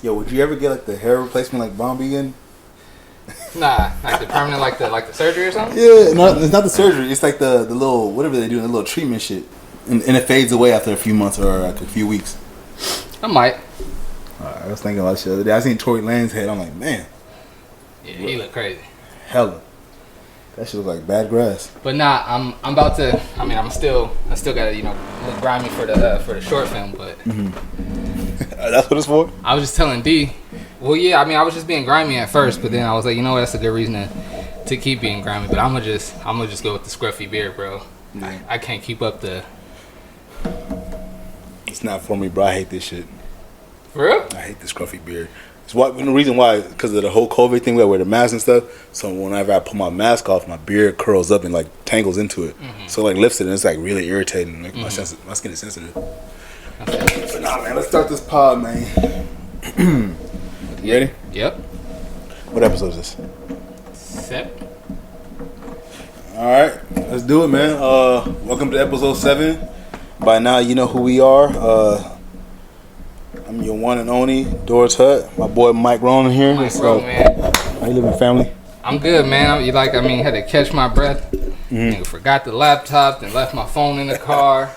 Yo, would you ever get like the hair replacement like Bombi again? Nah, like the permanent, like the surgery or something. Yeah, no, it's not the surgery. It's like the little whatever they do, the little treatment shit, and it fades away after a few months or like a few weeks. I might. I was thinking about shit the other day. I seen Tory Lane's head. I'm like, man, Yeah, he look crazy. hella. That shit was like bad grass. But nah, I'm about to. I mean, I still gotta look grimy for the short film. But That's what it's for. I was just telling D. Well, yeah, I mean, I was just being grimy at first, but then I was like, you know what, that's a good reason to keep being grimy. But I'm gonna just go with the scruffy beard, bro. Yeah. I can't keep up the. It's not for me, bro. I hate this shit. For real? I hate this scruffy beard. It's the reason why, because of the whole COVID thing, we wear the mask and stuff. So whenever I put my mask off, my beard curls up and like tangles into it. Mm-hmm. So like lifts it, and it's like really irritating. Like my skin is sensitive. Okay. But nah, man, let's start this pod, man. You ready? Yep. What episode is this? 7. All right, let's do it, man. Welcome to episode 7. By now, you know who we are. I'm your one and only Dor's Hut. My boy Mike Ronan here. Mike Ronan, man. How you living, family? I'm good, man. Had to catch my breath. Mm-hmm. Forgot the laptop, then left my phone in the car.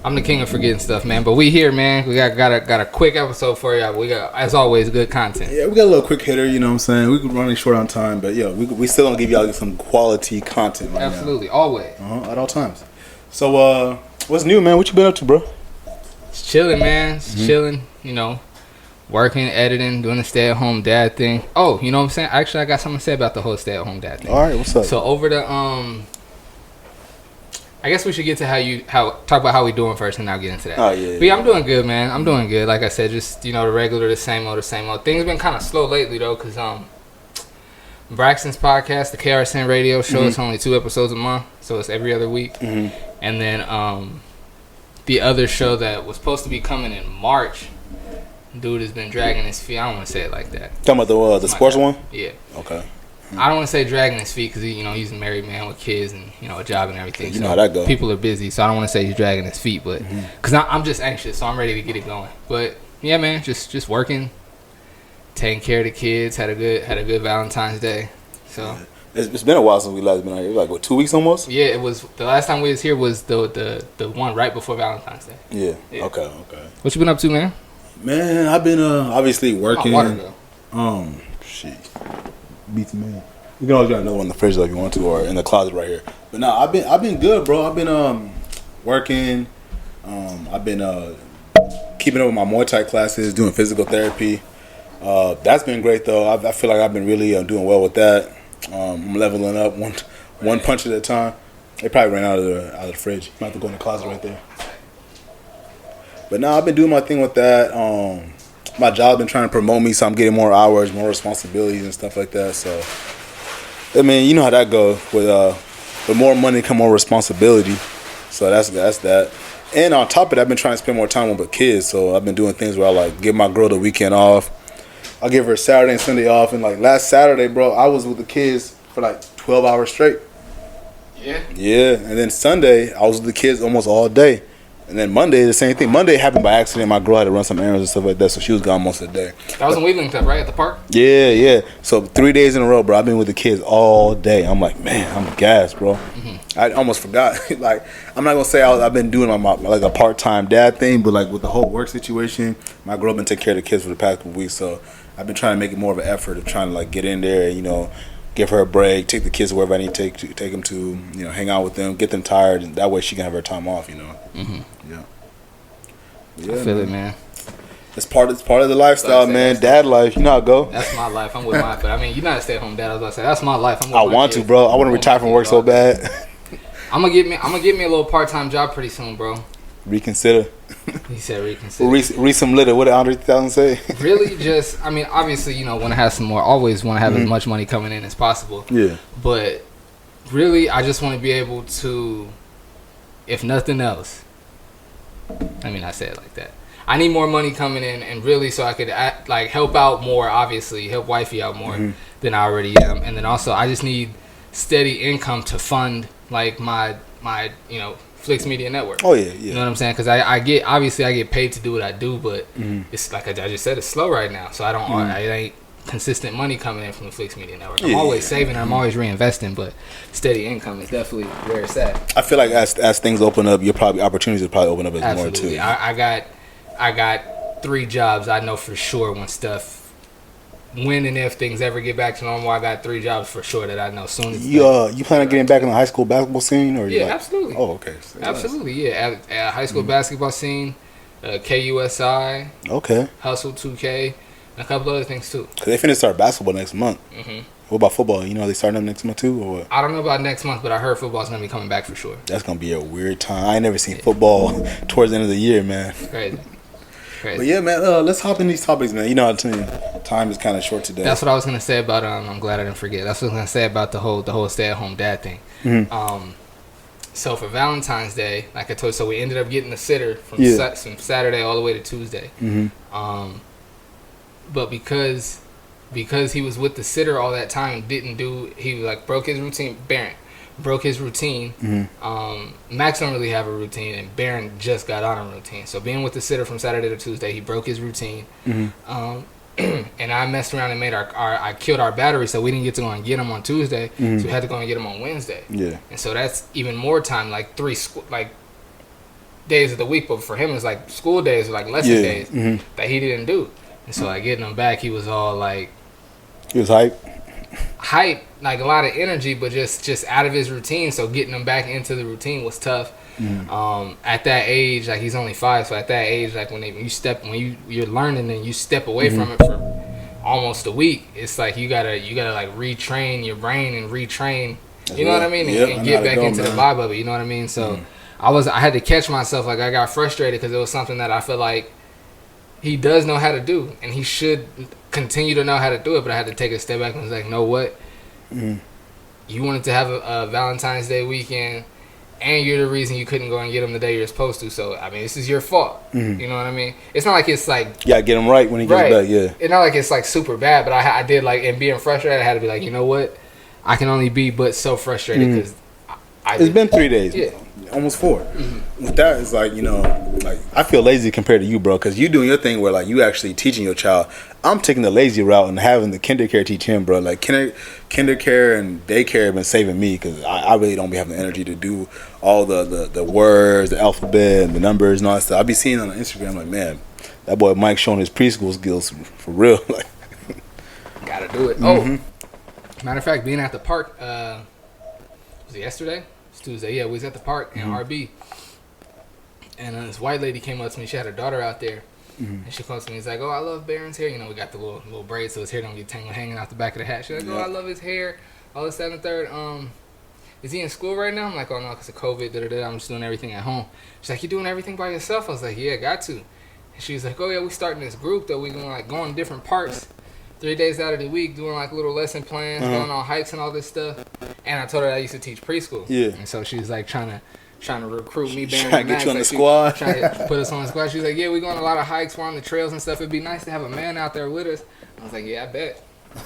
I'm the king of forgetting stuff, man. But we here, man. We got a quick episode for y'all. We got, as always, good content. Yeah, we got a little quick hitter. You know what I'm saying? We're running short on time, but yeah, we still gonna give y'all some quality content. Right Absolutely, always. At all times. So, what's new, man? What you been up to, bro? Just chilling, man. Just chilling. Working, editing, doing the stay-at-home dad thing. Oh, you know what I'm saying? Actually, I got something to say about the whole stay-at-home dad thing. All right, what's up? So over the I guess we should get to talk about how we doing first, and now get into that. Oh yeah. But yeah, I'm doing good, man. I'm doing good. Like I said, just the regular, the same old. Things been kind of slow lately though, cause Braxton's podcast, the KRSN radio show, it's only 2 episodes a month, so it's every other week. Mm-hmm. And then the other show that was supposed to be coming in March, dude has been dragging his feet. I don't want to say it like that. Talking about the sports one? Yeah. Okay. I don't want to say dragging his feet because he's a married man with kids and a job and everything. You know how that goes. People are busy, so I don't want to say he's dragging his feet, but because I'm just anxious, so I'm ready to get it going. But yeah, man, just working, taking care of the kids. Had a good Valentine's Day. So yeah. It's been a while since we last been out here. Like what, 2 weeks almost? Yeah, it was the last time we was here was the one right before Valentine's Day. Yeah. Okay. What you been up to, man? Man, I've been obviously working. Water though. Shit. Beats me. You can always grab another one in the fridge if you want to, or in the closet right here. But no, I've been good, bro. I've been working. I've been keeping up with my Muay Thai classes, doing physical therapy. That's been great though. I feel like I've been really doing well with that. I'm leveling up one punch at a time. They probably ran out of the fridge. Might have to go in the closet right there. But now I've been doing my thing with that. My job been trying to promote me, so I'm getting more hours, more responsibilities and stuff like that. So, I mean, you know how that goes. With more money come more responsibility. So that's that. And on top of that, I've been trying to spend more time with the kids. So I've been doing things where I like give my girl the weekend off. I'll give her Saturday and Sunday off. And like last Saturday, bro, I was with the kids for like 12 hours straight. Yeah. Yeah, and then Sunday I was with the kids almost all day. And then Monday, the same thing. Monday happened by accident. My girl had to run some errands and stuff like that, so she was gone most of the day. That was when we linked up, right, at the park? Yeah. So 3 days in a row, bro, I've been with the kids all day. I'm like, man, I'm gassed, bro. Mm-hmm. I almost forgot. Like, I'm not going to say I've been doing my like a part-time dad thing, but like with the whole work situation, my girl been taking care of the kids for the past couple weeks, so I've been trying to make it more of an effort of trying to like get in there and, give her a break, take the kids wherever I need to take them to, hang out with them, get them tired, and that way she can have her time off, Mm-hmm. Yeah. I feel it, man. It's part of the lifestyle, man. Dad life, you know how it go. That's my life. I'm with mine, but I mean, you're not a stay-at-home dad. I was about to say that's my life. I'm with I want to, bro. I want to retire from work so bad. I'm gonna get me a little part-time job pretty soon, bro. Reconsider. He said reconsider. Read some litter. What did Andre 3000 say? Really, I mean, obviously, want to have some more. Always want to have as much money coming in as possible. Yeah. But really, I just want to be able to, if nothing else. I mean, I say it like that. I need more money coming in, and really, so I could help out more. Obviously, help wifey out more than I already am, and then also I just need steady income to fund like my Flix Media Network. Oh yeah, yeah. You know what I'm saying? Because I get paid to do what I do, but it's like I just said, it's slow right now. So I don't. It ain't consistent money coming in from the Flix Media Network. I'm always saving. I'm always reinvesting, but steady income is definitely where it's at. I feel like as things open up, opportunities will probably open up as more too. I got 3 jobs. I know for sure when and if things ever get back to normal, I got 3 jobs for sure that I know soon as you plan on getting back in the high school basketball scene, or absolutely. Oh, okay. So absolutely, yeah. At high school basketball scene, KUSI, okay, Hustle 2K, and a couple other things too. Cause they finna start basketball next month. What about football? You know, they starting up next month too, or what? I don't know about next month, but I heard football's gonna be coming back for sure. That's gonna be a weird time. I ain't never seen football towards the end of the year, man. Crazy. But yeah, man, let's hop in these topics, man. You know, time is kind of short today. That's what I was gonna say about. I'm glad I didn't forget. That's what I was gonna say about the whole stay-at-home dad thing. So for Valentine's Day, like I told you, so we ended up getting the sitter from Saturday all the way to Tuesday. But because he was with the sitter all that time and he broke his routine. Barron broke his routine. Max don't really have a routine, and Barron just got on a routine. So being with the sitter from Saturday to Tuesday, he broke his routine. And I messed around and made I killed our battery, so we didn't get to go and get him on Tuesday. So we had to go and get him on Wednesday. Yeah. And so that's even more time, like 3 days of the week. But for him, it's like school days, or like lesson days that he didn't do. And so getting him back, he was all like, he was hype, like a lot of energy, but just out of his routine. So getting him back into the routine was tough. At that age, like he's only 5, so at that age, like when you're learning and you step away from it for almost a week, it's like you gotta like retrain your brain and retrain. You know what I mean? And get back into the vibe of it. You know what I mean? So I had to catch myself. Like I got frustrated because it was something that I feel like he does know how to do, and he should continue to know how to do it. But I had to take a step back and was like, know what? You wanted to have a Valentine's Day weekend, and you're the reason you couldn't go and get him the day you're supposed to. So I mean, this is your fault. You know what I mean? It's not like it's like get him right when he gets back. Yeah, it's not like it's like super bad, but I did like, and being frustrated, I had to be like, you know what? I can only be but so frustrated because it's been 3 days, almost 4. With that, it's like, you know, like I feel lazy compared to you, bro, because you doing your thing where like you actually teaching your child. I'm taking the lazy route and having the kindercare teach him, bro. Like kindercare and daycare have been saving me because I really don't be having the energy to do all the words, the alphabet, and the numbers and all that stuff. I be seeing on Instagram like, man, that boy Mike showing his preschool skills for real. Like, gotta do it. Oh, matter of fact, being at the park, was it yesterday? It's Tuesday. Yeah, we was at the park in RB, and this white lady came up to me. She had her daughter out there. And she comes to me, he's like, oh, I love Barron's hair. You know, we got the little braids so his hair don't get tangled hanging out the back of the hat. She's like, oh, I love his hair. All this, that, and the third. Is he in school right now? I'm like, oh, no, because of COVID. I'm just doing everything at home. She's like, you doing everything by yourself? I was like, yeah, got to. And she's like, oh, yeah, we starting this group that we going like going to different parks 3 days out of the week, doing like little lesson plans, going on hikes and all this stuff. And I told her I used to teach preschool. Yeah. And so she's like trying to recruit me, Barron, trying to get you on the squad. Trying to put us on the squad. She's like, yeah, we're going a lot of hikes, we're on the trails and stuff. It'd be nice to have a man out there with us. I was like, yeah, I bet. You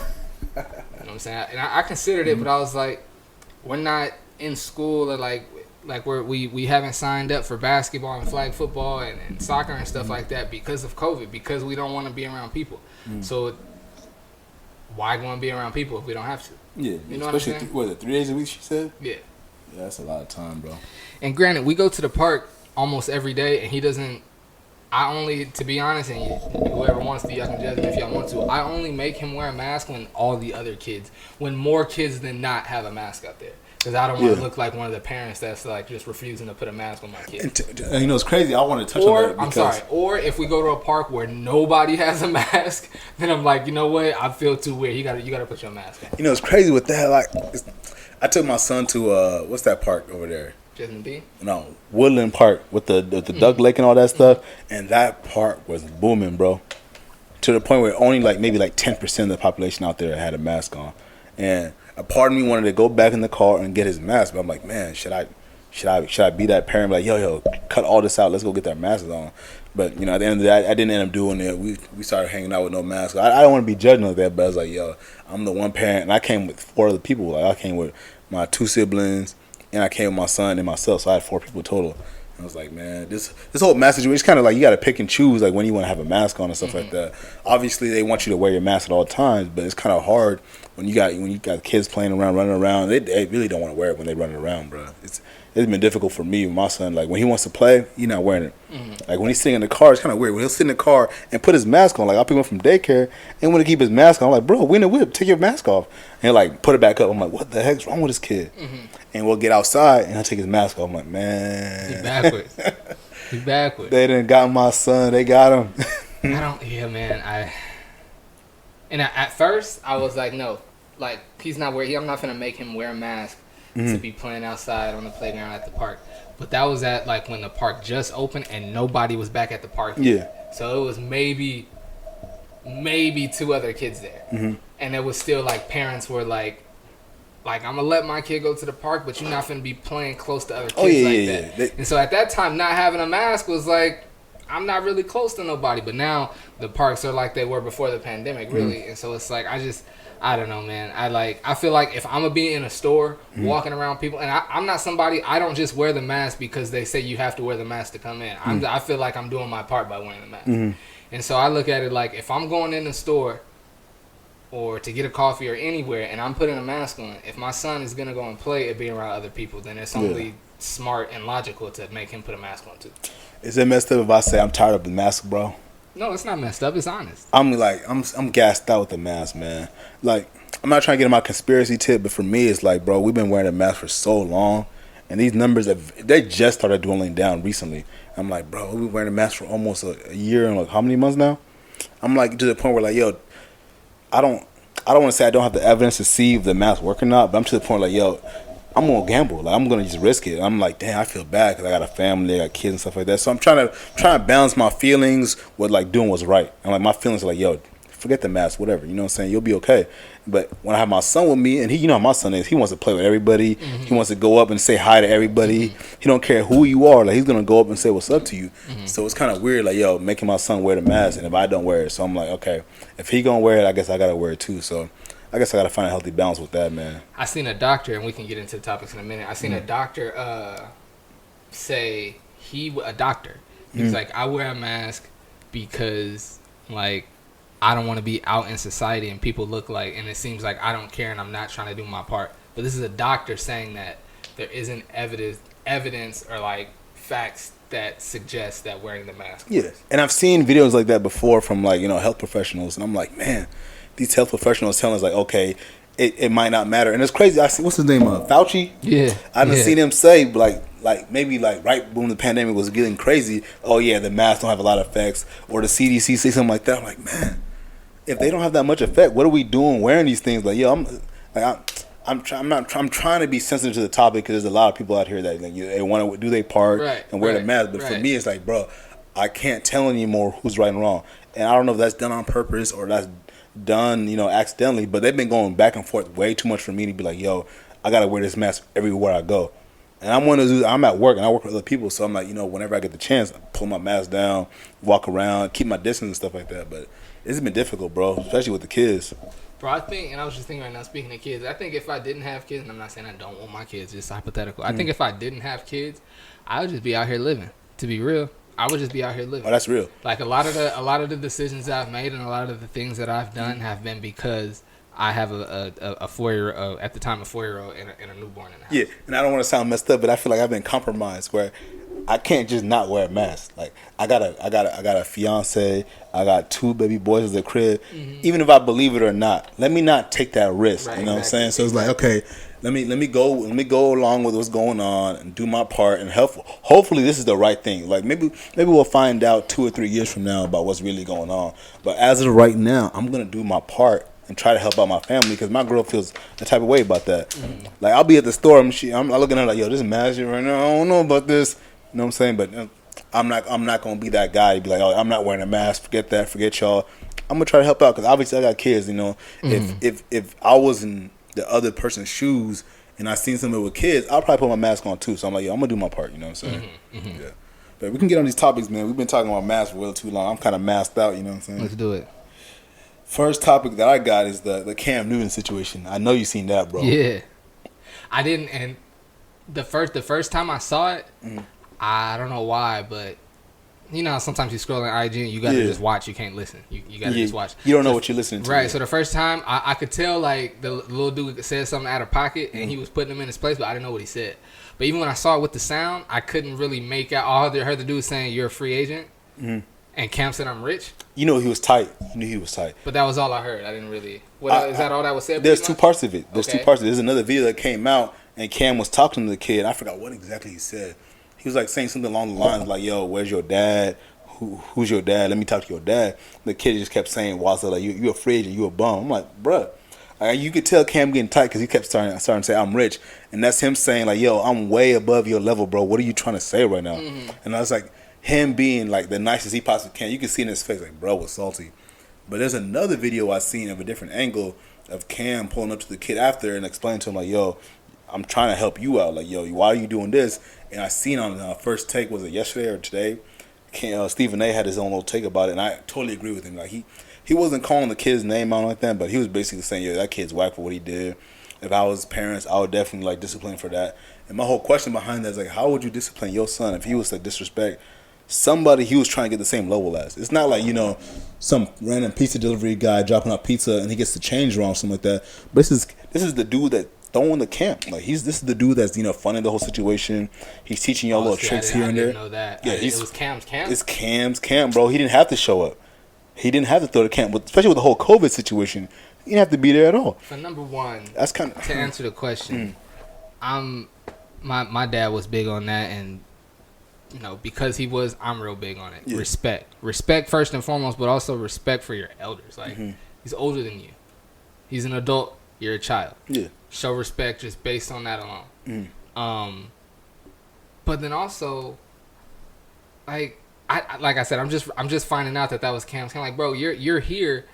know what I'm saying? And I considered it, but I was like, we're not in school, or like we haven't signed up for basketball and flag football and soccer and stuff like that because of COVID, because we don't want to be around people. So why go and be around people if we don't have to? Yeah, you know especially what I'm saying? Was it 3 days a week? She said. Yeah. Yeah, that's a lot of time, bro. And granted, we go to the park almost every day, and he doesn't. I only, to be honest, and whoever wants to, y'all can judge me if y'all want to. I only make him wear a mask when all the other kids, when more kids than not have a mask out there. Because I don't want to look like one of the parents that's like just refusing to put a mask on my kid. And you know, it's crazy. I want to touch on that. I'm sorry. Or if we go to a park where nobody has a mask, then I'm like, you know what? I feel too weird. You gotta put your mask on. You know, it's crazy with that. Like, I took my son to what's that park over there? Jasmine B? No, Woodland Park with the Duck Lake and all that stuff. And that park was booming, bro. To the point where only maybe 10% of the population out there had a mask on. And a part of me wanted to go back in the car and get his mask, but I'm like, man, should I be that parent? Like, yo, cut all this out. Let's go get their masks on. But you know, at the end of the day, I didn't end up doing it. We started hanging out with no mask. I don't want to be judging like that, but I was like, yo, I'm the one parent, and I came with 4 other people. Like, I came with my 2 siblings, and I came with my son and myself, so I had 4 people total. I was like, man, this whole mask situation is kind of like you got to pick and choose, like when you want to have a mask on and stuff like that. Obviously, they want you to wear your mask at all times, but it's kind of hard when you got kids playing around, running around. They really don't want to wear it when they running around, bro. It's been difficult for me with my son. Like when he wants to play, he's not wearing it. Like when he's sitting in the car, it's kind of weird. When he'll sit in the car and put his mask on, like I'll pick him up from daycare and want to keep his mask on. I'm like, bro, we in the whip, take your mask off, and he'll like put it back up. I'm like, what the heck's wrong with this kid? And we'll get outside and I'll take his mask off. I'm like, man, He backwards. He backwards. They done got my son. They got him. At first I was like, no, like he's not wearing. I'm not gonna make him wear a mask to be playing outside on the playground at the park. But that was at like when the park just opened and nobody was back at the park yet. Yeah. So it was maybe 2 other kids there, and it was still like parents were like I'm gonna let my kid go to the park, but you're not gonna be playing close to other kids that. And so at that time, not having a mask was like, I'm not really close to nobody. But now the parks are like they were before the pandemic, really. And so it's like I don't know, man. I feel like if I'm gonna be in a store walking around people, and I'm not somebody, I don't just wear the mask because they say you have to wear the mask to come in. I feel like I'm doing my part by wearing the mask. And so I look at it like if I'm going in the store or to get a coffee or anywhere and I'm putting a mask on, if my son is gonna go and play and be around other people, then it's only smart and logical to make him put a mask on too. Is it messed up if I say I'm tired of the mask, bro? No, it's not messed up. It's honest. I'm gassed out with the mask, man. Like, I'm not trying to get in my conspiracy tip, but for me, it's like, bro, we've been wearing a mask for so long, and these numbers they just started dwindling down recently. I'm like, bro, we've been wearing a mask for almost a year and like how many months now? I'm like to the point where like, yo, I don't want to say I don't have the evidence to see if the mask work or not, but I'm to the point like, yo, I'm gonna gamble. Like I'm gonna just risk it. I'm like, damn, I feel bad because I got a family, I got kids and stuff like that. So I'm trying to balance my feelings with like doing what's right. And like my feelings are like, yo, forget the mask, whatever. You know what I'm saying? You'll be okay. But when I have my son with me, and he, you know how my son is, he wants to play with everybody. He wants to go up and say hi to everybody. He don't care who you are. Like he's gonna go up and say what's up to you. So it's kind of weird, like yo, making my son wear the mask, and if I don't wear it, so I'm like, okay, if he gonna wear it, I guess I gotta wear it too. So I guess I gotta find a healthy balance with that, man. I seen a doctor, and we can get into the topics in a minute. I seen a doctor say he was like, I wear a mask because like I don't want to be out in society and people look like, and it seems like I don't care and I'm not trying to do my part. But this is a doctor saying that there isn't evidence or like facts that suggest that wearing the mask. Yeah, and I've seen videos like that before from like, you know, health professionals, and I'm like, man, these health professionals telling us like, okay, it might not matter. And it's crazy. I see, what's his name, Fauci? Yeah, I've seen him say like maybe like right when the pandemic was getting crazy, oh yeah, the mask don't have a lot of effects, or the CDC say something like that. I'm like, man, if they don't have that much effect, what are we doing wearing these things? Like, yo, I'm trying to be sensitive to the topic because there's a lot of people out here that like, they want to do their part and wear the mask. But for me, it's like, bro, I can't tell anymore who's right and wrong. And I don't know if that's done on purpose or that's done, you know, accidentally. But they've been going back and forth way too much for me to be like, yo, I gotta wear this mask everywhere I go. And I'm at work and I work with other people, so I'm like, you know, whenever I get the chance, I pull my mask down, walk around, keep my distance and stuff like that. But it's been difficult, bro, especially with the kids. Bro, I think, and I was just thinking right now, speaking of kids, I think if I didn't have kids, and I'm not saying I don't want my kids, just hypothetical. I think if I didn't have kids, I would just be out here living. To be real, I would just be out here living. Oh, that's real. Like a lot of the decisions I've made and a lot of the things that I've done have been because I have a 4-year-old, at the time a 4-year-old and a newborn in the house. Yeah, and I don't want to sound messed up, but I feel like I've been compromised where I can't just not wear a mask. Like I got a fiance, I got 2 baby boys at the crib. Even if I believe it or not, let me not take that risk. You know what I'm saying? So it's like, okay, let me go along with what's going on and do my part and help. Hopefully this is the right thing. Like maybe we'll find out 2 or 3 years from now about what's really going on. But as of right now, I'm gonna do my part and try to help out my family because my girl feels the type of way about that. Like I'll be at the store, I'm looking at her like, yo, this is magic right now. I don't know about this. You know what I'm saying? But I'm not gonna be that guy to be like, oh, I'm not wearing a mask. Forget that. Forget y'all. I'm gonna try to help out because obviously I got kids. You know, if I was in the other person's shoes and I seen somebody with kids, I'll probably put my mask on too. So I'm like, yo, I'm gonna do my part. You know what I'm saying? Yeah. But we can get on these topics, man. We've been talking about masks for way too long. I'm kind of masked out. You know what I'm saying? Let's do it. First topic that I got is the Cam Newton situation. I know you seen that, bro. Yeah, I didn't, and the first time I saw it, I don't know why, but you know, sometimes you scroll on IG and you gotta just watch. You can't listen. You gotta just watch. You don't know what you're listening to. Right. Yet. So the first time, I could tell like the little dude said something out of pocket and he was putting him in his place, but I didn't know what he said. But even when I saw it with the sound, I couldn't really make out. All I heard the dude saying, "You're a free agent," and Cam said, "I'm rich." You know he was tight. You knew he was tight. But that was all I heard. I didn't really. Is that all that was said? There's two parts of it. There's another video that came out and Cam was talking to the kid. I forgot what exactly he said. He was like saying something along the lines like, "Yo, where's your dad? Who's your dad? Let me talk to your dad." The kid just kept saying, "Wazza, like you a free agent, you a bum." I'm like, bruh. You could tell Cam getting tight because he kept starting to say, "I'm rich," and that's him saying like, "Yo, I'm way above your level, bro. What are you trying to say right now?" And I was like, him being like the nicest he possibly can. You can see in his face like, bro was salty. But there's another video I seen of a different angle of Cam pulling up to the kid after and explaining to him like, "Yo, I'm trying to help you out. Like, yo, why are you doing this?" And I seen on First Take, was it yesterday or today? Stephen A. had his own little take about it, and I totally agree with him. Like he wasn't calling the kid's name out like that, but he was basically saying, "Yo, that kid's whack for what he did. If I was parents, I would definitely like discipline for that." And my whole question behind that is like, how would you discipline your son if he was to disrespect somebody he was trying to get the same level as? It's not like, you know, some random pizza delivery guy dropping off pizza and he gets the change wrong, something like that. But this is the dude that throwing the camp. Like this is the dude that's, you know, funding the whole situation. He's teaching y'all little tricks here and there. I didn't know that. Yeah, it was Cam's camp. It's Cam's camp, bro. He didn't have to show up. He didn't have to throw the camp, especially with the whole COVID situation. He didn't have to be there at all. For number one, that's kind of to answer the question. My dad was big on that, and you know, because he was, I'm real big on it. Yeah. Respect first and foremost, but also respect for your elders. Like he's older than you. He's an adult. You're a child. Yeah. Show respect just based on that alone. But then also, like I said, I'm just finding out that was Cam's. Kind of like, bro, you're here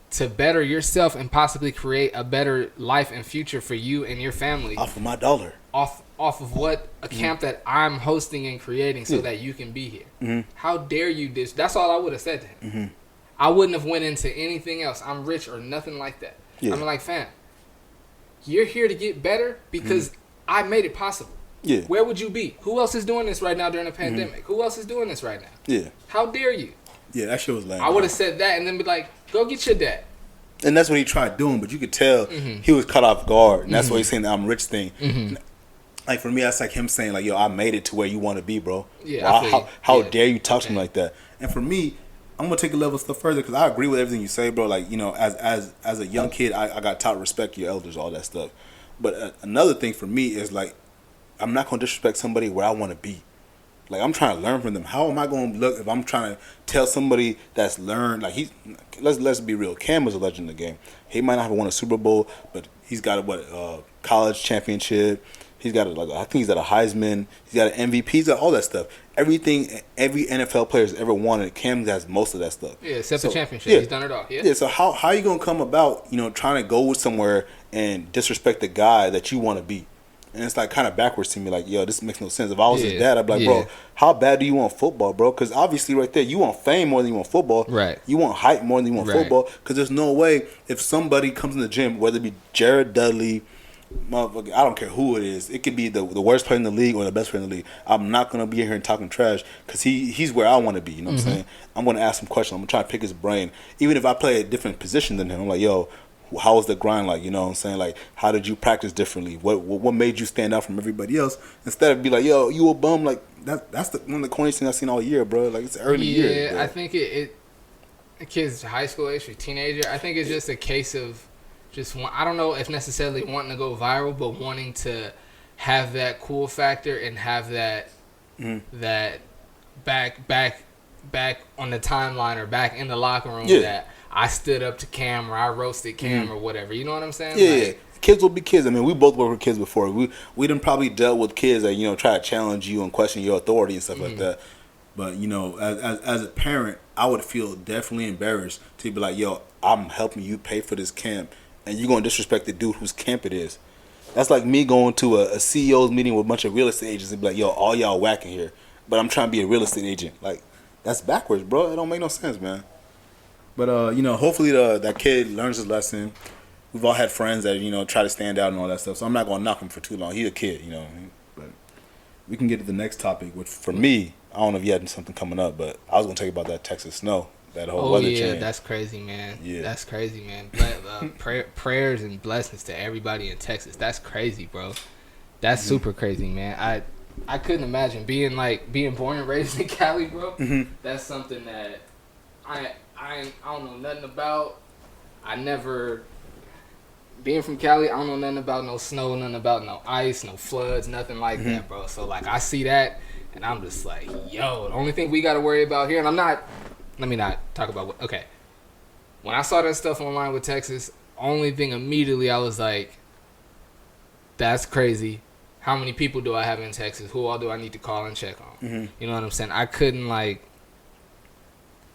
to better yourself and possibly create a better life and future for you and your family. Off of my dollar. Off of what a camp that I'm hosting and creating so that you can be here. How dare you this? That's all I would have said to him. I wouldn't have went into anything else. I'm rich or nothing like that. I'm like, fam, you're here to get better because I made it possible. Yeah. Where would you be? Who else is doing this right now during the pandemic? Who else is doing this right now? Yeah. How dare you? Yeah, that shit was lame. I would have said that and then be like, go get your dad. And that's what he tried doing, but you could tell he was caught off guard. And that's why he's saying the I'm rich thing. Like, for me, that's like him saying, like, yo, I made it to where you want to be, bro. Yeah. How dare you talk to me like that? And for me, I'm going to take a level step further because I agree with everything you say, bro. Like, you know, as a young kid, I got taught respect your elders, all that stuff. But another thing for me is, like, I'm not going to disrespect somebody where I want to be. Like, I'm trying to learn from them. How am I going to look if I'm trying to tell somebody that's learned? Like, let's be real. Cam is a legend in the game. He might not have won a Super Bowl, but he's got a college championship. He's got I think he's got a Heisman. He's got an MVP. He's got all that stuff. Everything every NFL player has ever wanted, Cam has most of that stuff. Yeah, except the championship. Yeah. He's done it all. Yeah. Yeah. So how are you gonna come about, you know, trying to go somewhere and disrespect the guy that you want to be? And it's like kind of backwards to me. Like, yo, this makes no sense. If I was his dad, I'd be like, bro, how bad do you want football, bro? Because obviously, right there, you want fame more than you want football. Right. You want hype more than you want football. Because there's no way if somebody comes in the gym, whether it be Jared Dudley, motherfucker, I don't care who it is. It could be the worst player in the league or the best player in the league. I'm not gonna be here and talking trash because he's where I want to be. You know what I'm saying? I'm gonna ask him questions. I'm gonna try to pick his brain, even if I play a different position than him. I'm like, yo, how was the grind like? You know what I'm saying? Like, how did you practice differently? What made you stand out from everybody else? Instead of be like, yo, you a bum. Like that's one of the corniest things I've seen all year, bro. Like, it's early year. Yeah, I think it kids high school age or teenager. I think it's just a case of. I don't know if necessarily wanting to go viral, but wanting to have that cool factor and have that that back on the timeline or back in the locker room that I stood up to Cam or I roasted Cam or whatever. You know what I'm saying? Yeah, like, kids will be kids. I mean, we both worked with kids before. We done probably dealt with kids that, you know, try to challenge you and question your authority and stuff like that. But, you know, as a parent, I would feel definitely embarrassed to be like, yo, I'm helping you pay for this camp. And you're going to disrespect the dude whose camp it is. That's like me going to a CEO's meeting with a bunch of real estate agents and be like, yo, all y'all whacking here. But I'm trying to be a real estate agent. Like, that's backwards, bro. It don't make no sense, man. But, you know, hopefully that kid learns his lesson. We've all had friends that, you know, try to stand out and all that stuff. So I'm not going to knock him for too long. He's a kid, you know. But we can get to the next topic, which for me, I don't know if you had something coming up, but I was gonna tell you about that Texas snow, that whole weather change. That's crazy, man. Yeah, that's crazy, man. Prayers and blessings to everybody in Texas. That's crazy, bro. That's super crazy, man. I couldn't imagine being born and raised in Cali, bro. That's something that I don't know nothing about. I never being from Cali. I don't know nothing about no snow, nothing about no ice, no floods, nothing like that, bro. So like I see that, and I'm just like, yo. The only thing we got to worry about here, and I'm not. Let me not talk about what. Okay, when I saw that stuff online with Texas, only thing immediately I was like, that's crazy. How many people do I have in Texas? Who all do I need to call and check on? You know what I'm saying? I couldn't like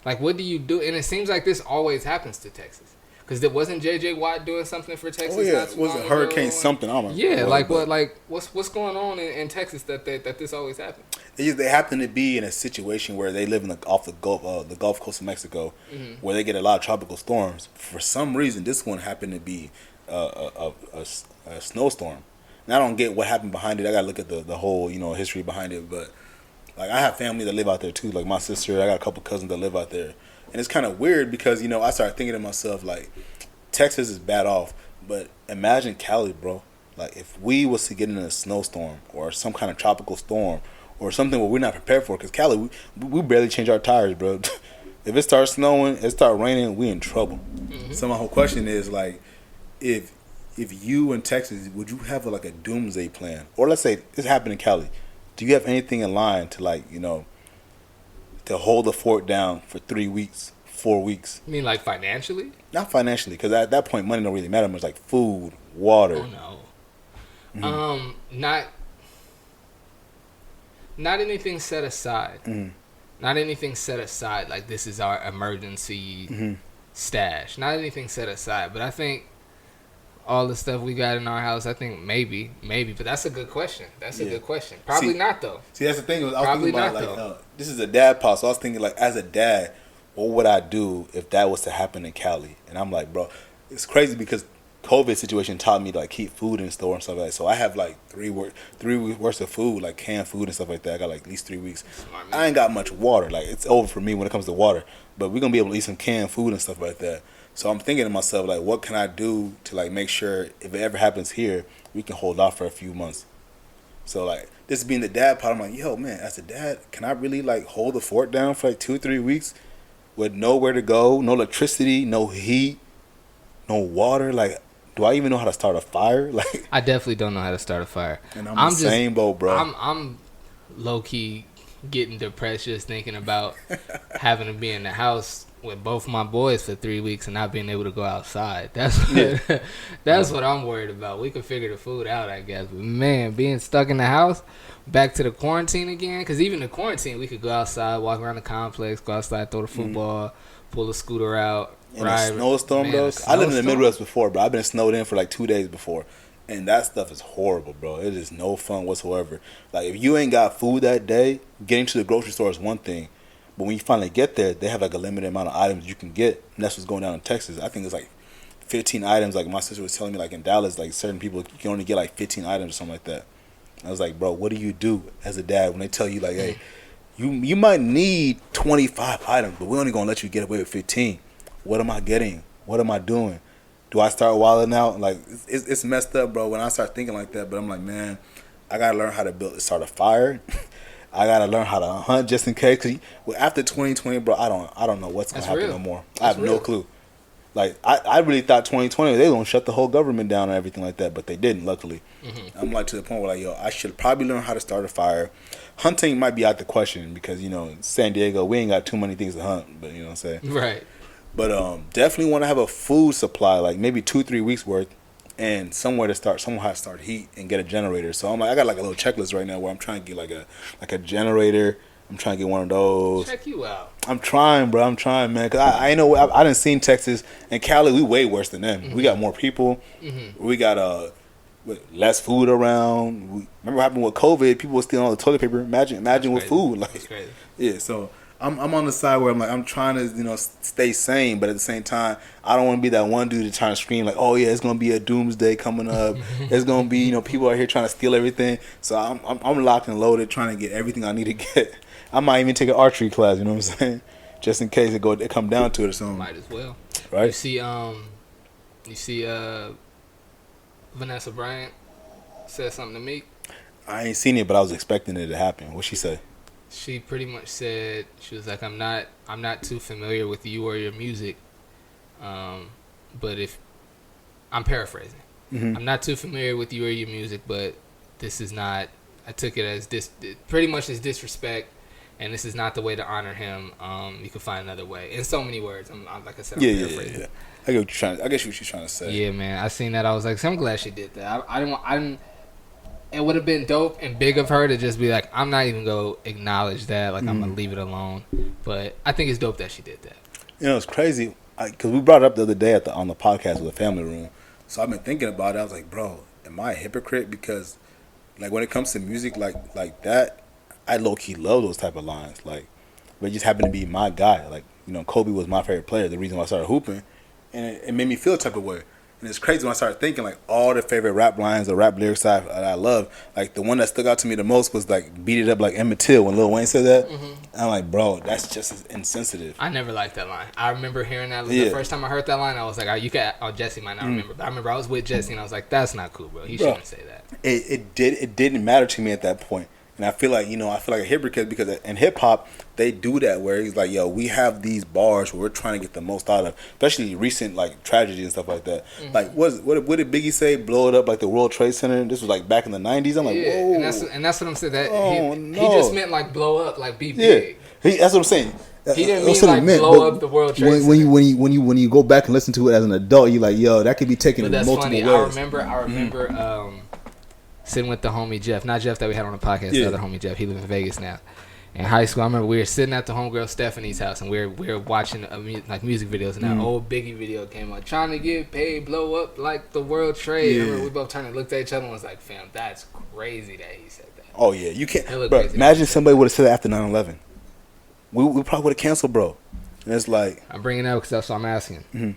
what do you do? And it seems like this always happens to Texas. Because there wasn't J.J. Watt doing something for Texas? Oh yeah, was it Hurricane something? I don't know. Yeah, what's going on in Texas that this always happens? They happen to be in a situation where they live off the Gulf Coast of Mexico, where they get a lot of tropical storms. For some reason, this one happened to be a snowstorm. And I don't get what happened behind it. I gotta look at the whole history behind it. But like I have family that live out there too. Like my sister, I got a couple cousins that live out there. And it's kind of weird because, I started thinking to myself, like, Texas is bad off, but imagine Cali, bro. Like, if we was to get in a snowstorm or some kind of tropical storm or something where we're not prepared for, because Cali, we barely change our tires, bro. If it starts snowing, it starts raining, we in trouble. So my whole question is, like, if you in Texas, would you have, like, a doomsday plan? Or let's say this happened in Cali. Do you have anything in line to, like, to hold the fort down for 3 weeks, 4 weeks? You mean like financially? Not financially, because at that point money don't really matter much. Like food, water. Oh no. Not anything set aside. Not anything set aside like this is our emergency stash. Not anything set aside. But I think all the stuff we got in our house, I think maybe, but that's a good question. That's a good question. Probably not though. See, that's the thing. I was thinking about like, this is a dad pod, so I was thinking like, as a dad, what would I do if that was to happen in Cali? And I'm like, bro, it's crazy because COVID situation taught me to like keep food in the store and stuff like that. So I have like 3 weeks worth of food, like canned food and stuff like that. I got like at least 3 weeks. I ain't got much water. Like it's over for me when it comes to water. But we're gonna be able to eat some canned food and stuff like that. So I'm thinking to myself, like, what can I do to, like, make sure if it ever happens here, we can hold off for a few months. So, like, this being the dad part, I'm like, yo, man, as a dad, can I really, like, hold the fort down for, like, 2 or 3 weeks with nowhere to go, no electricity, no heat, no water? Like, do I even know how to start a fire? Like, I definitely don't know how to start a fire. And I'm the same boat, bro. I'm low-key getting depressed just thinking about having to be in the house with both my boys for 3 weeks and not being able to go outside. That's what I'm worried about. We could figure the food out, I guess. But man, being stuck in the house, back to the quarantine again. Because even the quarantine, we could go outside, walk around the complex, go outside, throw the football, pull a scooter out. In a snowstorm, though. I lived in the Midwest before, bro. I've been snowed in for like 2 days before. And that stuff is horrible, bro. It is no fun whatsoever. Like, if you ain't got food that day, getting to the grocery store is one thing. But when you finally get there, they have like a limited amount of items you can get. And that's what's going down in Texas. I think it's like 15 items. Like my sister was telling me, like in Dallas, like certain people, you can only get like 15 items or something like that. I was like, bro, what do you do as a dad when they tell you like, hey, you might need 25 items, but we're only going to let you get away with 15. What am I getting? What am I doing? Do I start wilding out? Like, it's messed up, bro, when I start thinking like that. But I'm like, man, I got to learn how to start a fire. I gotta learn how to hunt just in case. Cause after 2020, bro, I don't know what's gonna happen no more. I have no clue. Like I really thought 2020 they were gonna shut the whole government down and everything like that, but they didn't. Luckily, I'm like to the point where like, yo, I should probably learn how to start a fire. Hunting might be out the question because in San Diego we ain't got too many things to hunt. But you know what I'm saying, right? But definitely want to have a food supply, like maybe 2-3 weeks worth. And somewhere to start, somehow start heat and get a generator. So I'm like, I got like a little checklist right now where I'm trying to get like a generator. I'm trying to get one of those. Check you out. I'm trying, bro. I'm trying, man. Cause I know I done seen Texas and Cali. We way worse than them. We got more people. We got less food around. Remember what happened with COVID? People were stealing all the toilet paper. Imagine with food. Like, that's crazy. Yeah. So I'm on the side where I'm like, I'm trying to, stay sane, but at the same time, I don't want to be that one dude that's trying to scream like, oh yeah, it's gonna be a doomsday coming up. It's gonna be, people out here trying to steal everything. So I'm locked and loaded, trying to get everything I need to get. I might even take an archery class. You know what I'm saying? Just in case it come down to it or something. Might as well. Right? You see, Vanessa Bryant said something to Meek. I ain't seen it, but I was expecting it to happen. What'd she say? She pretty much said, she was like, I'm not too familiar with you or your music, but if I'm paraphrasing, I'm not too familiar with you or your music, but this is not. I took it as pretty much as disrespect, and this is not the way to honor him. You can find another way. In so many words, I'm like I said, I'm paraphrasing. Yeah. I get what you're trying. I guess what she's trying to say. Yeah, man. I seen that. I was like, I'm glad she did that. I didn't. It would have been dope and big of her to just be like, I'm not even going to acknowledge that. Like, I'm going to leave it alone. But I think it's dope that she did that. It's crazy. Because we brought it up the other day on the podcast with the family room. So I've been thinking about it. I was like, bro, am I a hypocrite? Because, like, when it comes to music like that, I low-key love those type of lines. Like, but it just happened to be my guy. Like, Kobe was my favorite player. The reason why I started hooping. And it made me feel a type of way. And it's crazy when I started thinking, like, all the favorite rap lines or rap lyrics I love, like, the one that stuck out to me the most was, like, Beat It Up Like Emmett Till when Lil Wayne said that. And I'm like, bro, that's just as insensitive. I never liked that line. I remember hearing that. The first time I heard that line, I was like, Jesse might not remember. But I remember I was with Jesse, and I was like, that's not cool, bro. He shouldn't say that. It didn't matter to me at that point. And I feel like, a hypocrite because in hip-hop, they do that where he's like, yo, we have these bars where we're trying to get the most out of, especially recent, like, tragedy and stuff like that. Like, what did Biggie say? Blow it up like the World Trade Center? This was, like, back in the 90s? I'm like, whoa. And that's what I'm saying. That no. He just meant, like, blow up, like, be big. That's what I'm saying. He didn't mean, blow up the World Trade Center. When you go back and listen to it as an adult, you're like, yo, that could be taken in multiple ways. I remember sitting with the homie Jeff, not Jeff that we had on the podcast, the other homie Jeff. He lives in Vegas now. In high school, I remember we were sitting at the homegirl Stephanie's house, and we were watching music videos, and that old Biggie video came on, trying to get paid, blow up like the World Trade. I remember we both turned and looked at each other and was like, fam, that's crazy that he said that. Oh yeah, you can't. Bro, imagine somebody would have said that after 9/11. We probably would have canceled, bro. And it's like, I'm bringing it up because that's what I'm asking.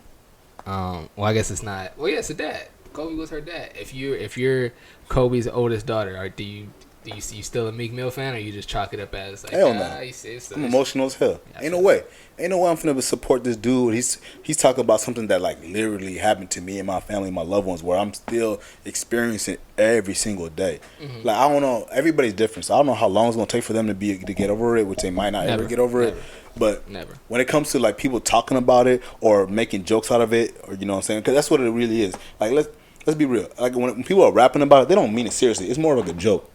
Well, I guess it's not. Well, yeah, it's a dad. Kobe was her dad. If you're Kobe's oldest daughter, do you still a Meek Mill fan, or you just chalk it up as like, hell no? I'm emotional as hell. Ain't no way I'm finna support this dude. He's talking about something that like literally happened to me and my family, my loved ones, where I'm still experiencing every single day. Like, I don't know, everybody's different, so I don't know how long it's gonna take for them to get over it, which they might not ever get over it. But when it comes to like people talking about it or making jokes out of it, or you know what I'm saying, because that's what it really is. Like, let's be real. Like, when people are rapping about it, they don't mean it seriously. It's more like a joke.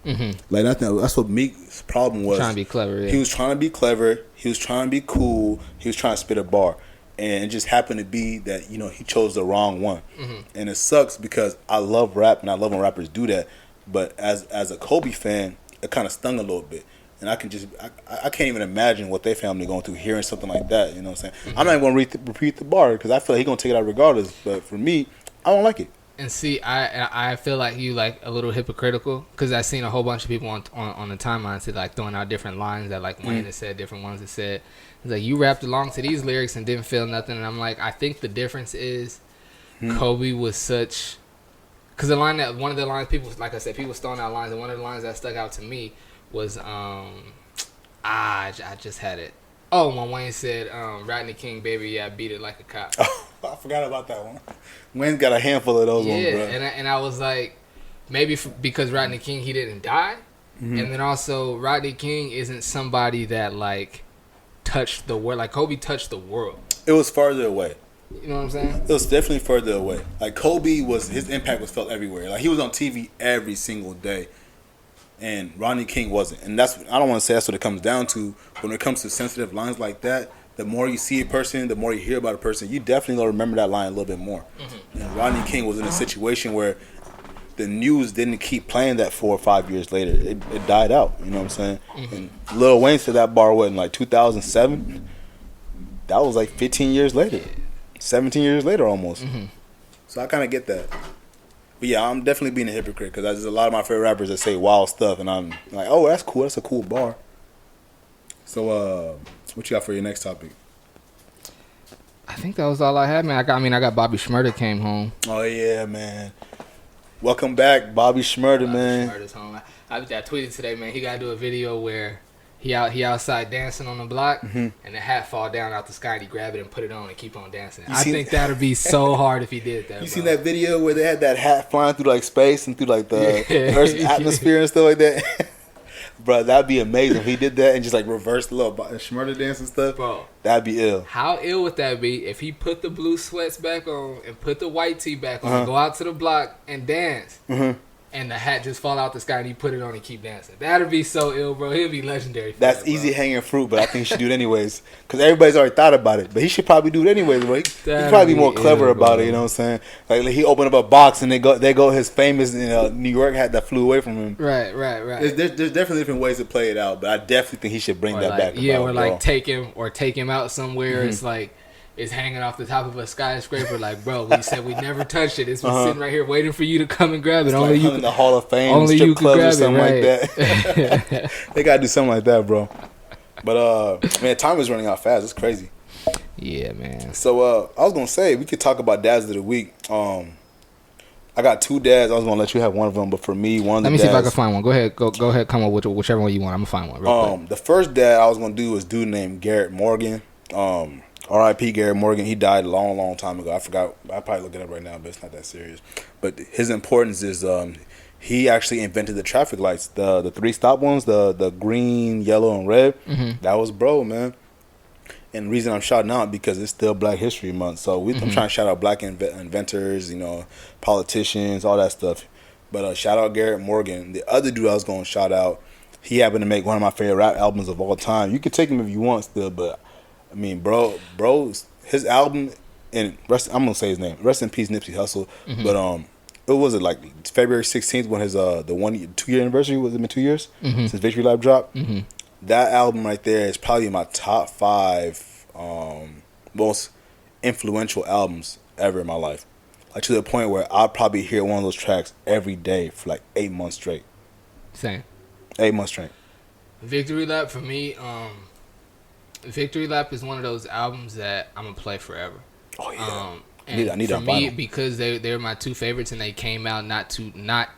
Like, that's what Meek's problem was. Trying to be clever. Yeah. He was trying to be clever. He was trying to be cool. He was trying to spit a bar, and it just happened to be that he chose the wrong one. And it sucks because I love rap and I love when rappers do that. But as a Kobe fan, it kind of stung a little bit. And I can't even imagine what their family going through hearing something like that. You know what I'm saying? I'm not even going to repeat the bar because I feel like he's going to take it out regardless. But for me, I don't like it. And see, I feel like you like a little hypocritical because I've seen a whole bunch of people on the timeline say like throwing out different lines that like Wayne has said, different ones that said. It's like you rapped along to these lyrics and didn't feel nothing. And I'm like, I think the difference is Kobe was such, because one of the lines people, like I said, people was throwing out lines, and one of the lines that stuck out to me was I just had it. Oh, when Wayne said, Rodney King, baby, yeah, I beat it like a cop. Oh, I forgot about that one. Wayne's got a handful of those ones, bro. And I was like, maybe because Rodney King, he didn't die. And then also, Rodney King isn't somebody that, like, touched the world. Like, Kobe touched the world. It was farther away. You know what I'm saying? It was definitely further away. Like, Kobe his impact was felt everywhere. Like, he was on TV every single day. And Rodney King wasn't. And I don't want to say that's what it comes down to. When it comes to sensitive lines like that, the more you see a person, the more you hear about a person, you definitely gonna remember that line a little bit more. And Rodney King was in a situation where the news didn't keep playing that 4 or 5 years later. It died out. You know what I'm saying? And Lil Wayne said that bar in like 2007. That was like 15 years later. 17 years later almost. So I kind of get that. But yeah, I'm definitely being a hypocrite because there's a lot of my favorite rappers that say wild stuff, and I'm like, oh, that's cool. That's a cool bar. So What you got for your next topic? I think that was all I had, man. I got Bobby Shmurda came home. Oh yeah, man. Welcome back, Bobby Shmurda, man. Shmurda's home. I tweeted today, man. He gotta do a video where he outside dancing on the block, and the hat fall down out the sky, and he grab it and put it on and keep on dancing. I think that'd be so hard if he did that. You seen that video where they had that hat flying through like space and through like the Earth's atmosphere and stuff like that? Bro, that'd be amazing if he did that and just like reversed the little Shmurda dance and stuff. Bro, that'd be ill. How ill would that be if he put the blue sweats back on and put the white tee back on, go out to the block and dance, and the hat just fall out the sky and he put it on and keep dancing? That'd be so ill, bro. He'll be legendary. That's easy hanging fruit, but I think he should do it anyways because everybody's already thought about it. But he should probably do it anyways, bro. He'd probably be more clever about it. You know what I'm saying? Like he opened up a box and they go his famous New York hat that flew away from him. Right. There's definitely different ways to play it out, but I definitely think he should bring that back. Yeah, or like take him out somewhere. It's like. It's hanging off the top of a skyscraper. Like, bro, we said we never touched it. It's been sitting right here waiting for you to come and grab it. It's only like you in the Hall of Fame, only strip you clubs grab or something it, right. like that. They gotta do something like that, bro. But man, time is running out fast. It's crazy. Yeah, man. So I was gonna say we could talk about dads of the week. I got two dads. I was gonna let you have one of them, but for me, one of the Let me dads, see if I can find one. Go ahead, come up with whichever one you want. I'm gonna find one. Real quick. The first dad I was gonna do was a dude named Garrett Morgan. R.I.P. Garrett Morgan. He died a long time ago. I forgot. I probably look it up right now, but it's not that serious. But his importance is he actually invented the traffic lights, the 3-stop ones, the green, yellow, and red. That was bro, man. And the reason I'm shouting out because it's still Black History Month, so I'm trying to shout out black inventors, politicians, all that stuff. But shout out Garrett Morgan. The other dude I was going to shout out, he happened to make one of my favorite rap albums of all time. You can take him if you want still, but I mean, bro, his album, and I'm gonna say his name. Rest in peace, Nipsey Hussle. But it was like February 16th when his the 2-year anniversary was. It been 2 years since Victory Lap dropped. That album right there is probably my top 5 most influential albums ever in my life. Like to the point where I'll probably hear one of those tracks every day for like 8 months straight. Same. 8 months straight. Victory Lap for me. Victory Lap is one of those albums that I'm gonna play forever. Oh yeah. And I need for me, vinyl. because they're my two favorites and they came out not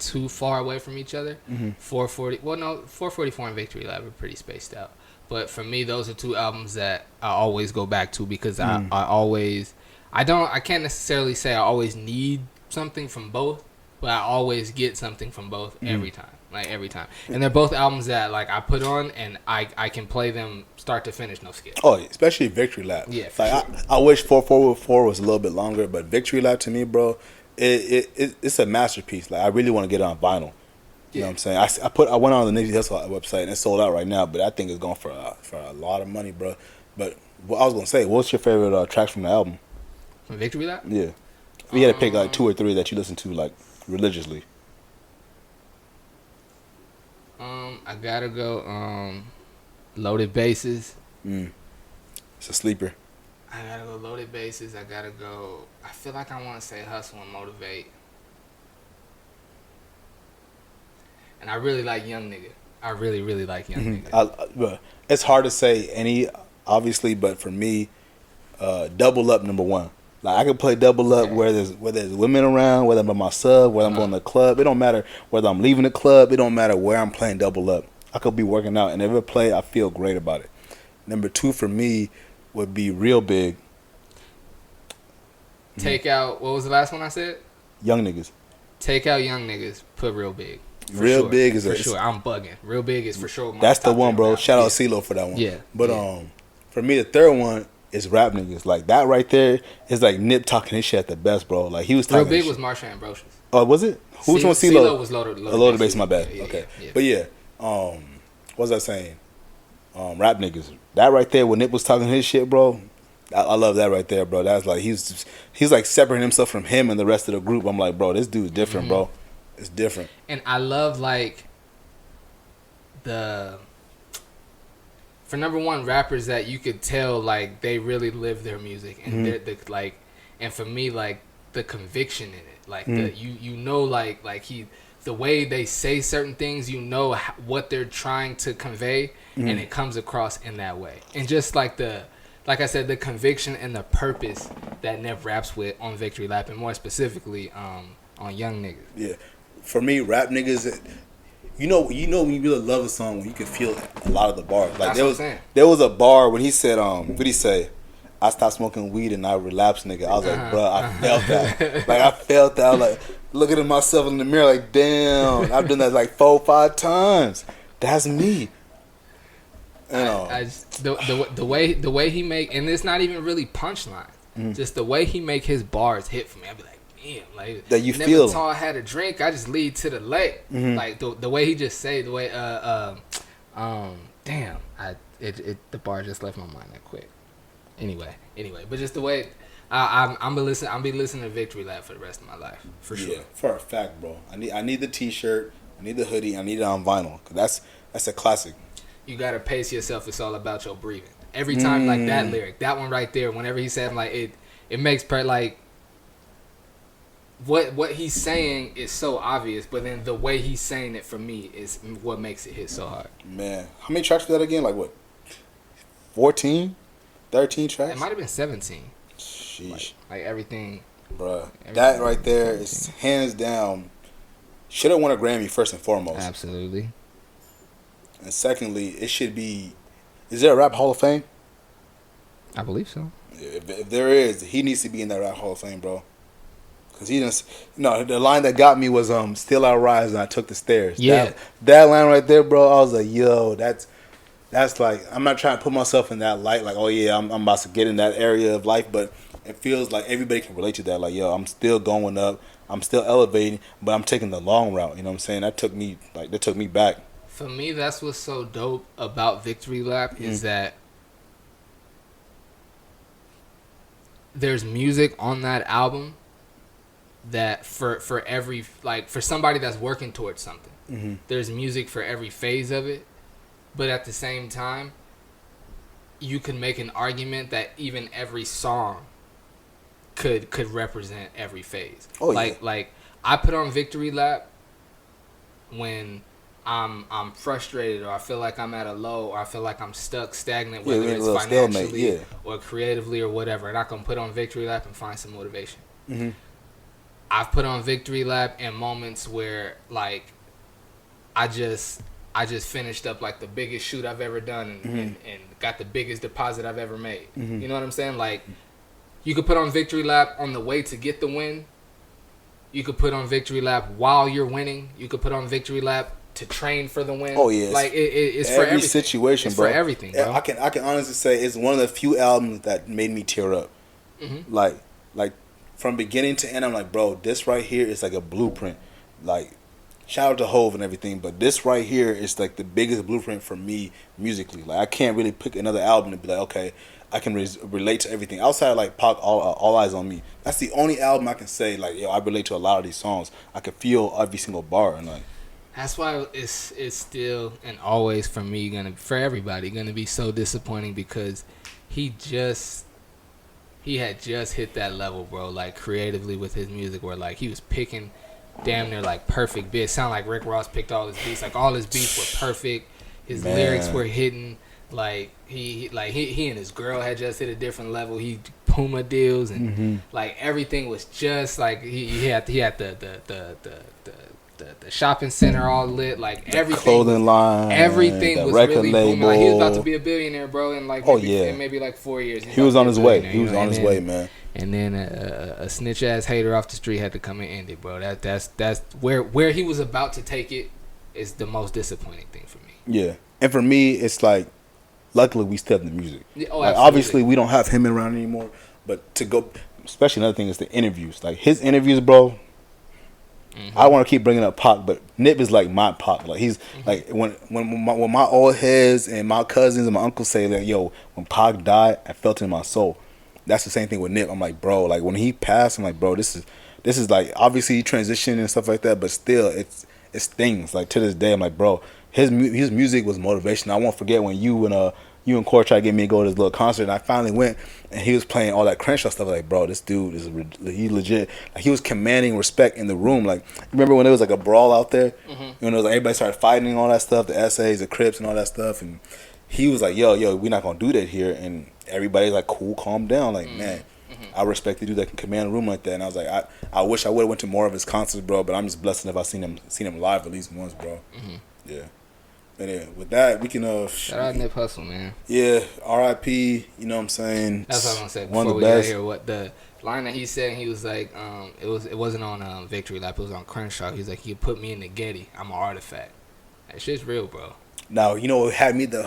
too far away from each other. 444 and Victory Lap are pretty spaced out. But for me, those are two albums that I always go back to because I can't necessarily say I always need something from both, but I always get something from both every time. Like every time. And they're both albums that like I put on and I can play them start to finish, no skip. Oh, especially Victory Lap. Yeah, like sure. I wish 444 was a little bit longer, but Victory Lap to me, bro, it's a masterpiece. Like I really want to get it on vinyl. You know what I'm saying? I went on the Nipsey Hussle website and it's sold out right now, but I think it's going for a lot of money, bro. But what I was gonna say, what's your favorite tracks from the album? From Victory Lap? Yeah. If you had to pick like 2 or 3 that you listen to like religiously. I gotta go Loaded Bases. It's a sleeper. I gotta go Loaded Bases. I gotta go. I feel like I want to say Hustle and Motivate. And I really like Young Nigga. I really, really like Young Nigga. It's hard to say any, obviously, but for me, Double Up #1. Like I can play Double Up where there's women around, whether I'm by myself, whether I'm going to the club. It don't matter whether I'm leaving the club. It don't matter where I'm playing Double Up. I could be working out and if I play, I feel great about it. #2 for me would be Real Big. Take out, what was the last one I said? Young Niggas. Take out Young Niggas, put Real Big. Real Big is for sure. I'm bugging. Real Big is for sure. That's the one, bro. Shout out CeeLo for that one. Yeah. But for me, the third one is Rap Niggas. Like that right there is like Nip talking his shit at the best, bro. Like he was talking. Real Big was Marsha Ambrosius. Oh, was it? Which one? CeeLo was Loaded Bass. My bad. Yeah, okay. Yeah. But yeah, what was I saying? Rap Niggas. That right there when Nip was talking his shit, bro. I love that right there, bro. That's like he's like separating himself from him and the rest of the group. I'm like, bro, this dude's different, bro. It's different. And I love like for #1 rappers that you could tell like they really live their music and they're and for me like the conviction in it like you know like he the way they say certain things, you know what they're trying to convey, and it comes across in that way. And just like I said, the conviction and the purpose that Nip raps with on Victory Lap, and more specifically on Young Niggas. Yeah, for me, rap niggas. You know when you really love a song when you can feel a lot of the bars. Like there was a bar when he said, what'd he say? I stopped smoking weed and I relapsed, nigga. I was like, bro, I felt that. Like I felt that. I was like looking at myself in the mirror, like, damn, I've done that like 4-5 times. That's me. You know. The way he make, and it's not even really punchlines. Just the way he make his bars hit for me. I'd be like, damn, like that you never feel. Tall had a drink. I just lead to the lake. Like the way he just say, the way damn, the bar just left my mind that quick. Anyway, but just the way I'm be listening to Victory Lap for the rest of my life for sure. Yeah, for a fact, bro. I need the T-shirt. I need the hoodie. I need it on vinyl. Cause that's a classic. You gotta pace yourself. It's all about your breathing. Every time, like that lyric, that one right there. Whenever he said, like it makes like. What he's saying is so obvious, but then the way he's saying it for me is what makes it hit so hard. Man, how many tracks for that again? Like what? 14? 13 tracks? It might have been 17. Sheesh. Like everything. Bruh. That right there is hands down. Should have won a Grammy first and foremost. Absolutely. And secondly, it should be. Is there a Rap Hall of Fame? I believe so. If there is, he needs to be in that Rap Hall of Fame, bro. Cause he didn't. No, the line that got me was "Still I rise and I took the stairs." Yeah, that line right there, bro. I was like, yo, that's like, I'm not trying to put myself in that light. Like, oh yeah, I'm about to get in that area of life, but it feels like everybody can relate to that. Like, yo, I'm still going up, I'm still elevating, but I'm taking the long route. You know what I'm saying? That took me back. For me, that's what's so dope about Victory Lap is that there's music on that album that for every, like, for somebody that's working towards something, there's music for every phase of it, but at the same time you could make an argument that even every song could represent every phase. Like I put on Victory Lap when I'm frustrated, or I feel like I'm at a low, or I feel like I'm stuck, stagnant, whether it's financially or creatively or whatever, and I can put on Victory Lap and find some motivation. I've put on Victory Lap in moments where, like, I just finished up like the biggest shoot I've ever done and got the biggest deposit I've ever made. You know what I'm saying? Like, you could put on Victory Lap on the way to get the win. You could put on Victory Lap while you're winning. You could put on Victory Lap to train for the win. Oh yeah, like it's for every situation, bro. For everything, bro. I can honestly say it's one of the few albums that made me tear up. Like from beginning to end, I'm like, bro, this right here is like a blueprint. Like, shout out to Hove and everything, but this right here is like the biggest blueprint for me musically. Like, I can't really pick another album and be like, okay, I can relate to everything outside of like Pac, All Eyes on Me. That's the only album I can say like, yo, I relate to a lot of these songs. I can feel every single bar, and like, that's why it's still and always for me for everybody gonna be so disappointing, because he had just hit that level, bro, like creatively with his music, where like he was picking damn near like perfect beats. Sound like Rick Ross picked all his beats. Like, all his beats were perfect. His lyrics were hitting. Like he and his girl had just hit a different level. He Puma deals and like everything was just like he had the shopping center all lit, like everything, clothing line, everything was really booming. Like, he was about to be a billionaire, bro, in like maybe like 4 years. He was on his way. He was on his way, man. And then a snitch ass hater off the street had to come and end it, bro. That's where he was about to take it is the most disappointing thing for me. Yeah, and for me, it's like, luckily we still have the music. Like, obviously we don't have him around anymore, but to go, especially another thing is the interviews. Like, his interviews, bro. I want to keep bringing up Pac, but Nip is like my Pac. Like, he's like when my old heads and my cousins and my uncles say that, yo, when Pac died, I felt it in my soul. That's the same thing with Nip. I'm like, bro, like when he passed, I'm like, bro, this is like, obviously he transitioned and stuff like that, but still it's things like to this day. I'm like, bro, his music was motivation. I won't forget when you you and Corey tried to get me to go to this little concert, and I finally went, and he was playing all that Crenshaw stuff. Like, bro, this dude he legit. Like, he was commanding respect in the room. Like, remember when there was like a brawl out there? Mm-hmm. You know, it was like everybody started fighting and all that stuff, the essays, the Crips, and all that stuff, and he was like, yo, we're not gonna do that here, and everybody's like, cool, calm down, like, man. I respect the dude that can command a room like that, and I was like, I wish I would have went to more of his concerts, bro. But I'm just blessed if I seen him live at least once, bro. Mm-hmm. Yeah. But yeah, with that, we can shout out Nip Hussle, man. Yeah, R.I.P. You know what I'm saying? That's what I'm gonna say before we got here. What the line that he said? He was like, it wasn't on Victory Lap. It was on Crenshaw. He's like, you put me in the Getty. I'm an artifact. That shit's real, bro. Now, you know what hit me the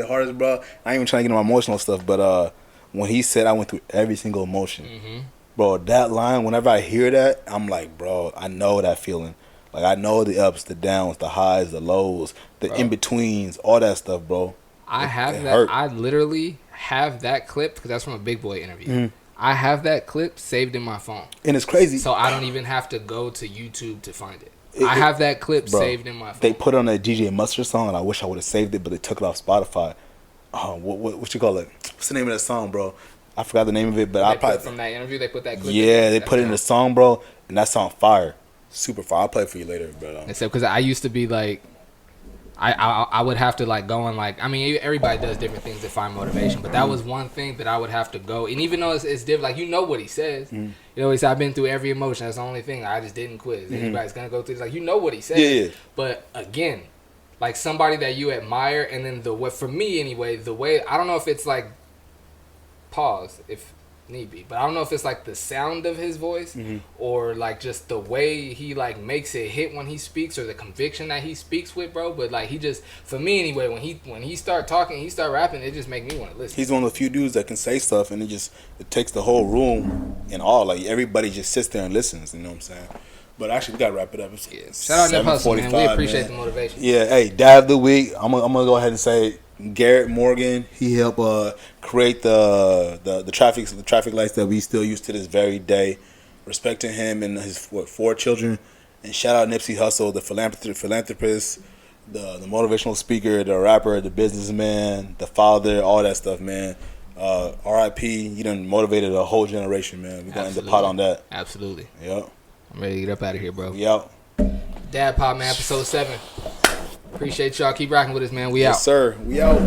hardest, bro? I ain't even trying to get into my emotional stuff, but when he said I went through every single emotion, bro, that line, whenever I hear that, I'm like, bro, I know that feeling. Like, I know the ups, the downs, the highs, the lows, the in-betweens, all that stuff, bro. I have that. Hurt. I literally have that clip, because that's from a Big Boy interview. Mm-hmm. I have that clip saved in my phone. And it's crazy. So I don't even have to go to YouTube to find it. I have that clip saved in my phone. They put it on a DJ Mustard song, and I wish I would have saved it, but they took it off Spotify. What you call it? What's the name of that song, bro? I forgot the name of it, but I probably from that interview they put that clip. Yeah, they put it in the song, bro, and that song fire, super fire. I'll play it for you later, bro. Except because I used to be like, I would have to like go and like, I mean, everybody does different things to find motivation, but that was one thing that I would have to go, and even though it's different, like, you know what he says, you know, he said, I've been through every emotion. That's the only thing. I just didn't quit. Anybody's gonna go through this. Like, you know what he says. Yeah. But again, like, somebody that you admire, and then for me anyway, the way, I don't know if it's like, pause if need be, but I don't know if it's like the sound of his voice or like just the way he like makes it hit when he speaks, or the conviction that he speaks with, bro. But like, he just, for me anyway, when he start talking, he start rapping, it just make me want to listen. He's one of the few dudes that can say stuff, and it takes the whole room and all, like, everybody just sits there and listens, you know what I'm saying? But actually, we gotta wrap it up. Yeah. Shout out Nip Hussle, man. We appreciate the motivation. Yeah, hey, Dad of the Week. I'm gonna go ahead and say Garrett Morgan. He helped create the traffic lights that we still use to this very day. Respecting him and his 4 children. And shout out Nipsey Hussle, the philanthropist, the motivational speaker, the rapper, the businessman, the father, all that stuff, man. R.I.P. You done motivated a whole generation, man. We're gonna end the pot on that. Absolutely. Yep. I'm ready to get up out of here, bro. We out. Dad Pod, man, episode 7. Appreciate y'all. Keep rocking with us, man. We out. Yes, sir. We out.